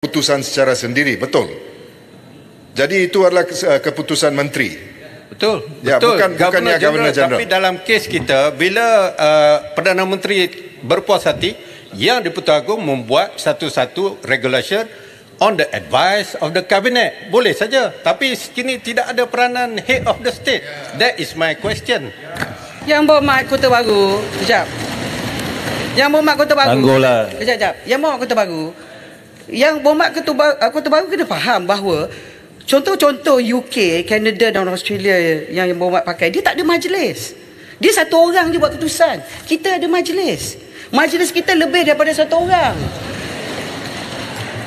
keputusan secara sendiri, betul. Jadi itu adalah keputusan menteri. Betul. Ya, betul. bukannya Governor General. Tapi dalam kes kita, bila Perdana Menteri berpuas hati, yang di-Pertuan Agong membuat satu-satu regulation on the advice of the cabinet. Boleh saja. Tapi kini tidak ada peranan head of the state. That is my question. Yang berhormat Kota Baru, sekejap. Yang berhormat Kota Baru. Tangguhlah. Sekejap. Yang berhormat Kota Baru. Yang berhormat Kota Baru kena faham bahawa contoh-contoh UK, Canada dan Australia yang berhormat pakai, dia tak ada majlis. Dia satu orang je buat keputusan. Kita ada majlis. Majlis kita lebih daripada satu orang.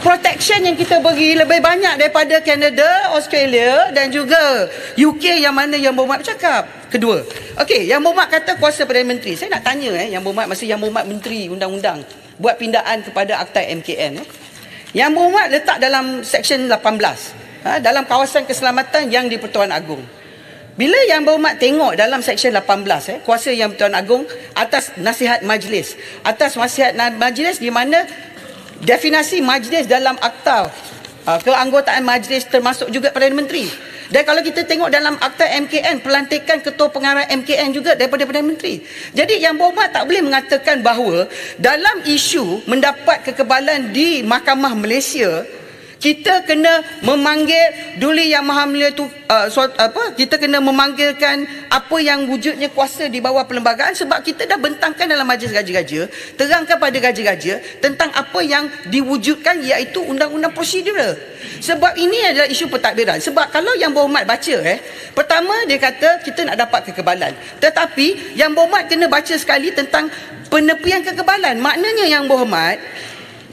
Protection yang kita beri lebih banyak daripada Canada, Australia dan juga UK yang mana yang berhormat bercakap. Kedua, okey, yang berhormat kata kuasa Perdana Menteri. Saya nak tanya yang berhormat masa yang berhormat Menteri Undang-Undang buat pindaan kepada Akta MKN. Yang berhormat letak dalam Seksyen 18, dalam kawasan keselamatan yang di Pertuan Agong. Bila yang berhormat tengok dalam Seksyen 18, kuasa yang Pertuan Agong atas nasihat majlis, atas nasihat majlis di mana definisi majlis dalam akta keanggotaan majlis termasuk juga Perdana Menteri. Dan kalau kita tengok dalam akta MKN, pelantikan ketua pengarah MKN juga daripada Perdana Menteri. Jadi yang berhormat tak boleh mengatakan bahawa dalam isu mendapat kekebalan di Mahkamah Malaysia, kita kena memanggil Duli Yang Maha Mulia tu kita kena memanggilkan apa yang wujudnya kuasa di bawah perlembagaan, sebab kita dah bentangkan dalam majlis raja-raja, terangkan pada raja-raja tentang apa yang diwujudkan, iaitu undang-undang prosedural. Sebab ini adalah isu pentadbiran. Sebab kalau yang berhormat baca pertama dia kata kita nak dapat kekebalan, tetapi yang berhormat kena baca sekali tentang penepian kekebalan. Maknanya yang berhormat,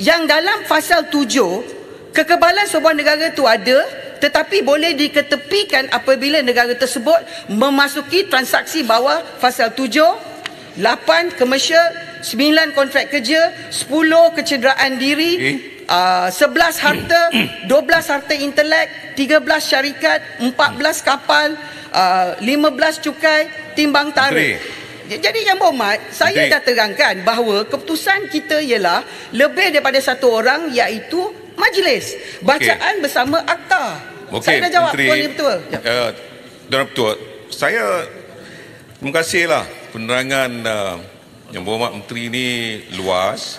yang dalam pasal 7, kekebalan sebuah negara itu ada, tetapi boleh diketepikan apabila negara tersebut memasuki transaksi bawah pasal 7, 8 komersial, 9 kontrak kerja, 10 kecederaan diri, 11 harta, 12 harta intelek, 13 syarikat, 14 kapal, 15 cukai, timbang tarikh. Jadi yang berhormat, saya dah terangkan bahawa keputusan kita ialah lebih daripada satu orang, iaitu majlis. Bacaan bersama akta. Saya dah jawab, Tuan Ketua. Tuan Ketua, saya terima kasihlah penerangan yang berhormat Menteri ini luas,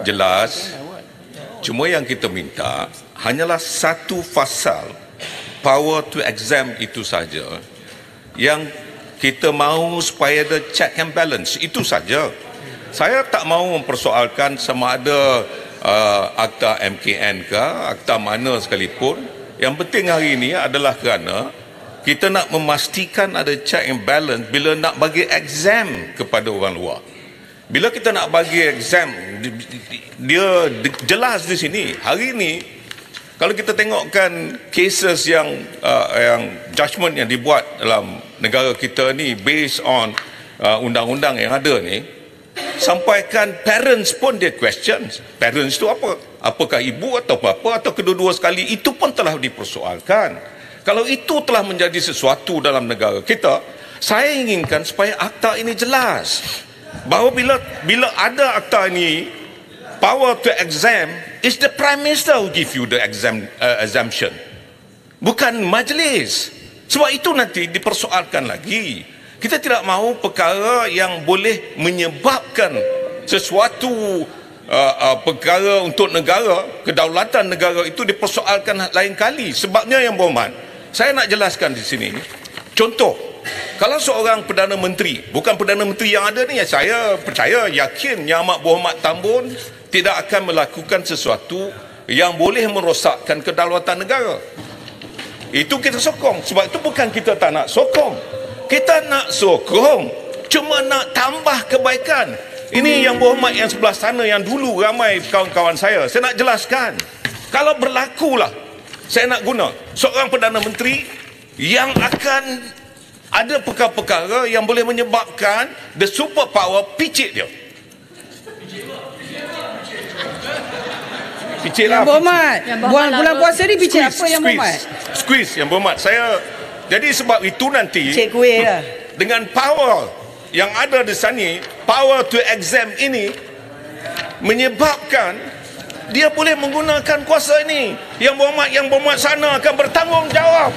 jelas. Cuma yang kita minta hanyalah satu pasal power to exempt itu saja yang kita mahu supaya ada check and balance. Itu saja. Saya tak mahu mempersoalkan sama ada akta MKN ke, akta mana sekalipun. Yang penting hari ini adalah kerana kita nak memastikan ada check and balance bila nak bagi exam kepada orang luar. Bila kita nak bagi exam, dia jelas di sini. Hari ini kalau kita tengokkan cases yang judgement yang dibuat dalam negara kita ni based on undang-undang yang ada ni, sampaikan parents pun dia questions. Parents tu apa? Apakah ibu atau bapa atau kedua-dua sekali? Itu pun telah dipersoalkan. Kalau itu telah menjadi sesuatu dalam negara kita, saya inginkan supaya akta ini jelas. Bahawa bila ada akta ini, power to exempt is the Prime Minister who give you the exemption. Bukan majlis. Sebab itu nanti dipersoalkan lagi. Kita tidak mahu perkara yang boleh menyebabkan sesuatu perkara untuk negara, kedaulatan negara itu dipersoalkan lain kali. Sebabnya yang berhormat, saya nak jelaskan di sini. Contoh, kalau seorang Perdana Menteri, bukan Perdana Menteri yang ada ni, saya percaya, yakin Yang Amat Berhormat Tambun tidak akan melakukan sesuatu yang boleh merosakkan kedaulatan negara. Itu kita sokong. Sebab itu bukan kita tak nak sokong. Kita nak sokong, cuma nak tambah kebaikan. Ini yang berhormat yang sebelah sana, yang dulu ramai kawan-kawan saya nak jelaskan. Kalau berlakulah, saya nak guna seorang Perdana Menteri yang akan ada perkara-perkara yang boleh menyebabkan the superpower picit dia. Picit lah. Yang berhormat, bulan puasa ni picit apa yang berhormat? Squeeze yang berhormat. Jadi sebab itu nanti Cik kuih lah. Dengan power yang ada di sana, power to exempt ini menyebabkan dia boleh menggunakan kuasa ini. Yang berhormat sana akan bertanggungjawab.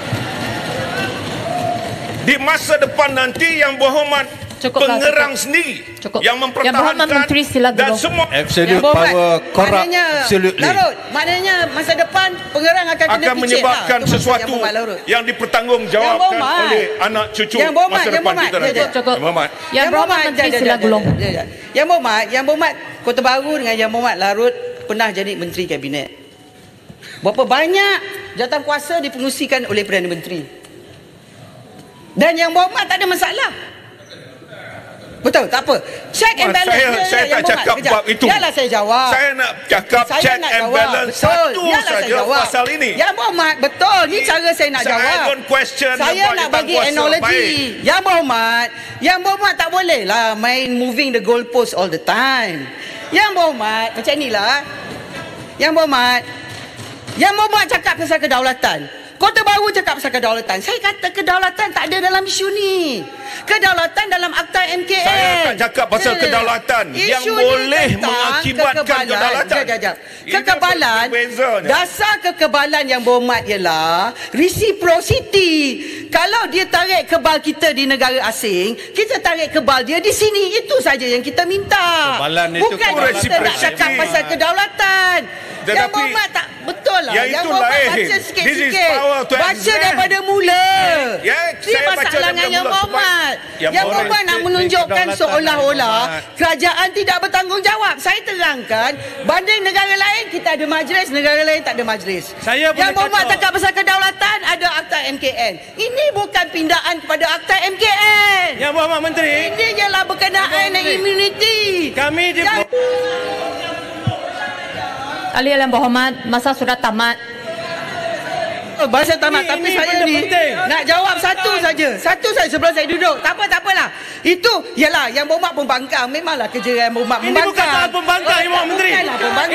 Di masa depan nanti yang berhormat pengerang sendiri yang mempertahankan dan semua absolute power corrupt absolutely. Larut, maknanya masa depan pengerang akan kena menyebabkan sesuatu yang dipertanggungjawabkan oleh anak cucu masa depan kita nanti. Yang berhormat Menteri Sila Gulong. Yang berhormat Kota Baru dengan Yang berhormat Larut pernah jadi Menteri Kabinet. Berapa banyak jawatan kuasa dipengusikan oleh Perdana Menteri. Dan Yang berhormat tak ada masalah. Betul, tak apa. Check and balance. Saya tak cakap bab itu. Yalah saya jawab. Saya nak cakap check and balance satu saja pasal ini. Yang berhormat, betul. Ni cara saya nak jawab. Saya don't question. Saya nak bagi analogi. Yang berhormat tak boleh lah main moving the goalpost all the time. Yang berhormat, macam ni lah. Yang berhormat cakap pasal kedaulatan. Kota Baru cakap pasal kedaulatan. Saya kata kedaulatan tak ada dalam isu ni. Kedaulatan dalam Akta MKN. Saya tak cakap pasal kedaulatan yang boleh mengakibatkan kedaulatan. Kekebalan, dasar kekebalan Yang berhormat ialah reciprocity. Kalau dia tarik kebal kita di negara asing, kita tarik kebal dia di sini. Itu saja yang kita minta. Bukan kita nak cakap pasal kedaulatan. Yang berhormat tak betul lah. Yang berhormat baca sikit-sikit. Baca daripada mula. Dia masalah dengan Yang berhormat. Yang berhormat nak menunjukkan seolah-olah kerajaan tidak bertanggungjawab. Saya terangkan, banding negara lain kita ada majlis, negara lain tak ada majlis. Yang berhormat cakap pasal kedaulatan, ada Akta MKN. Ini bukan pindaan kepada Akta MKN. Yang berhormat Menteri, ini ialah berkenaan dengan immunity. Kami di Ahli yang berhormat, masa sudah tamat. Bahasa tamat, tapi saya ni nak jawab satu saja sebelum saya duduk. Tak apalah. Itu ialah Yang berhormat pembangkang. Memanglah kerja Yang berhormat membangkang. Ini bukan soal pembangkang, Yang berhormat Menteri.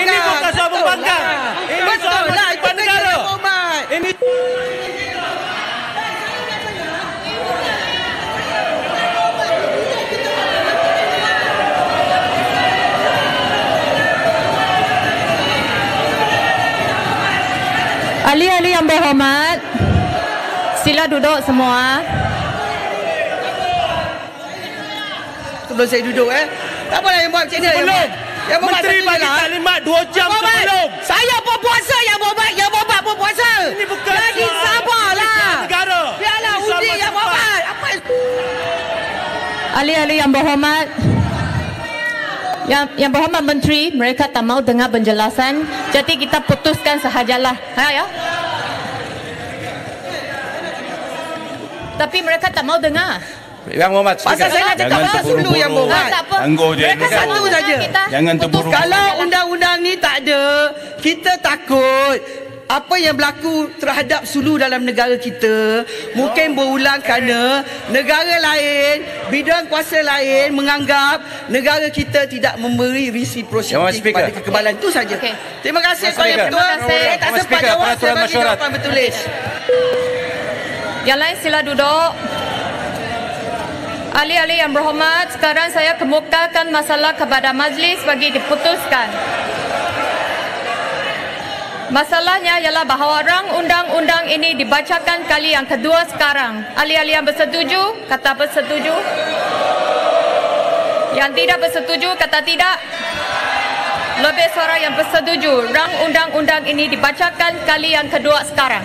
Ini bukan soal pembangkang. Betul lah, itu kerja Yang berhormat. Ini Ahli-ahli yang berhormat, sila duduk semua. Sebelum saya duduk tak apalah Yang berhormat macam ni. Yang berhormat Menteri bagi taklimat 2 jam sebelum. Saya pun puasa Yang berhormat pun puasa. Ini bukan jadi sabarlah. Negara. Biarlah undi Yang berhormat. Apa Ahli-ahli yang berhormat, yang berhormat Menteri, mereka tak mau dengar penjelasan, jadi kita putuskan sahajalah. Ya. Tapi mereka tak mau dengar. Yang berhormat, pasal saya nak cakap pasal dulu Yang berhormat. Tak apa. Mereka satu saja. Jangan terburu-buru. Kalau undang-undang ni tak ada, kita takut apa yang berlaku terhadap Sulu dalam negara kita mungkin berulang kerana negara lain, bidang kuasa lain menganggap negara kita tidak memberi reciprocity kepada kekebalan. Itu saja. Terima kasih kepada Yang Ketua. Saya tak sempat jawab, saya bagi jawapan bertulis. Yang lain sila duduk. Ahli-ahli yang berhormat, sekarang saya kemukakan masalah kepada majlis bagi diputuskan. Masalahnya ialah bahawa rang undang-undang ini dibacakan kali yang kedua sekarang. Ahli-ahli yang bersetuju, kata bersetuju. Yang tidak bersetuju, kata tidak. Lebih suara yang bersetuju. Rang undang-undang ini dibacakan kali yang kedua sekarang.